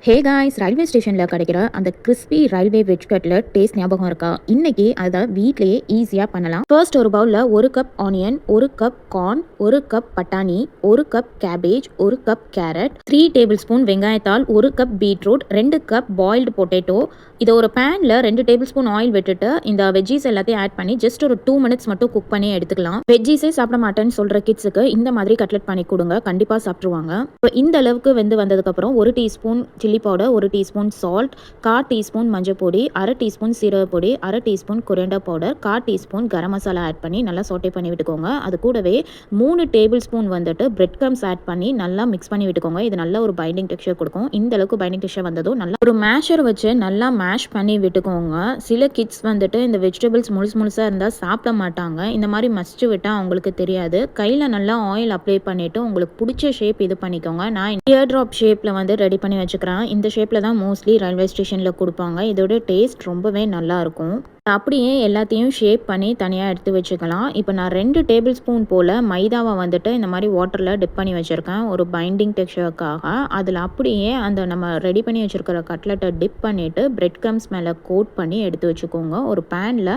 Hey guys, railway ஸ்டேஷனில் கிடைக்கிற அந்த crispy railway veg cutlet taste ஞாபகம் இருக்கா? இன்னைக்கு அதை வீட்லேயே ஈஸியாக பண்ணலாம். ஃபர்ஸ்ட் ஒரு பவுலில் 1 cup onion, 1 cup corn, 1 cup பட்டாணி, 1 cup cabbage, 1 cup carrot, 3 tablespoon வெங்காயத்தாள், 1 cup beetroot, 2 cup boiled potato. இதை ஒரு பேனில் 2 டேபிள் ஸ்பூன் ஆயில் விட்டுட்டு இந்த வெஜ்ஜீஸ் எல்லாத்தையும் ஆட் பண்ணி ஜஸ்ட் ஒரு 2 மினிட்ஸ் மட்டும் குக் பண்ணி எடுத்துக்கலாம். வெஜ்ஜீஸே சாப்பிட மாட்டேன்னு சொல்கிற கிட்ஸுக்கு இந்த மாதிரி கட்லட் பண்ணி கொடுங்க, கண்டிப்பாக சாப்பிட்ருவாங்க. இப்போ இந்த அளவுக்கு வெந்து வந்ததுக்கப்புறம் 1 teaspoon chilli powder, 1 teaspoon salt, 1/4 teaspoon மஞ்சள் பொடி, 1/2 டீஸ்பூன் சீரக பொடி, 1/2 teaspoon coriander powder, 1/4 teaspoon garam masala add பண்ணி நல்லா சோட்டே பண்ணி விட்டுக்கோங்க. அது கூடவே 3 டேபிள் ஸ்பூன் வந்துட்டு பிரெட் க்ரம்ஸ் ஆட் பண்ணி நல்லா மிக்ஸ் பண்ணி விட்டுக்கோங்க. இது நல்ல ஒரு பைண்டிங் டெக்ஸ்சர் கொடுக்கும். இந்த அளவுக்கு பைண்டிங் டெக்ஸ்சர் வந்ததும் நல்லா ஒரு மேஷர் வச்சு நல்லா மேஷ் பண்ணி விட்டுக்கோங்க. சில கிட்ஸ் வந்துட்டு இந்த வெஜிடபிள்ஸ் முழுசாக இருந்தால் சாப்பிட மாட்டாங்க. இந்த மாதிரி மசிச்சு விட்டால் அவங்களுக்கு தெரியாது. கையில் நல்லா ஆயில் அப்ளை பண்ணிவிட்டு உங்களுக்கு பிடிச்ச ஷேப் இது பண்ணிக்கோங்க. நான் டியர் ட்ராப் ஷேப்பில் வந்து ரெடி பண்ணி வச்சுக்கிறேன். இந்த ஷேப்பில் தான் மோஸ்ட்லி ரயில்வே ஸ்டேஷனில் கொடுப்பாங்க. இதோட டேஸ்ட் ரொம்பவே நல்லாயிருக்கும். அப்படியே எல்லாத்தையும் ஷேப் பண்ணி தனியாக எடுத்து வச்சுக்கலாம். இப்போ நான் 2 டேபிள் ஸ்பூன் போல் மைதாவை வந்துட்டு இந்த மாதிரி வாட்டரில் டிப் பண்ணி வச்சுருக்கேன் ஒரு பைண்டிங் டெக்ஸ்சருக்காக. அதில் அப்படியே அந்த நம்ம ரெடி பண்ணி வச்சுருக்கிற கட்லெட்டை டிப் பண்ணிவிட்டு பிரெட் க்ரம்ஸ் மேலே கோட் பண்ணி எடுத்து வச்சுக்கோங்க. ஒரு பேனில்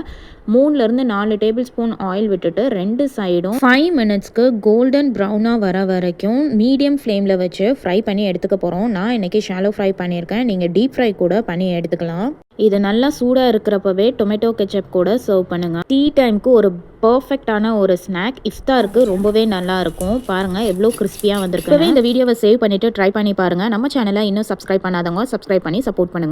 3லேருந்து 4 டேபிள் ஸ்பூன் ஆயில் விட்டுட்டு 2 சைடும் 5 மினிட்ஸ்க்கு கோல்டன் ப்ரௌனாக வர வரைக்கும் மீடியம் ஃப்ளேமில் வச்சு ஃப்ரை பண்ணி எடுத்துக்க போகிறோம். நான் இன்றைக்கி ஷாலோ ஃப்ரை பண்ணியிருக்கேன். நீங்கள் டீப் ஃப்ரை கூட பண்ணி எடுத்துக்கலாம். இது நல்லா சூடாக இருக்கிறப்பவே டொமேட்டோ கெச்சப் கூட சர்வ் பண்ணுங்கள். டீ டைமுக்கு ஒரு பர்ஃபெக்டான ஒரு ஸ்நாக். இஃப்தாருக்கு ரொம்பவே நல்லா இருக்கும். பாருங்கள் எவ்வளோ கிறிஸ்பியாக வந்திருக்கு. இந்த வீடியோவை சேவ் பண்ணிவிட்டு ட்ரை பண்ணி பாருங்கள். நம்ம சேனலை இன்னும் சப்ஸ்கிரைப் பண்ணாதவங்க சப்ஸ்கிரைப் பண்ணி சப்போர்ட் பண்ணுங்கள்.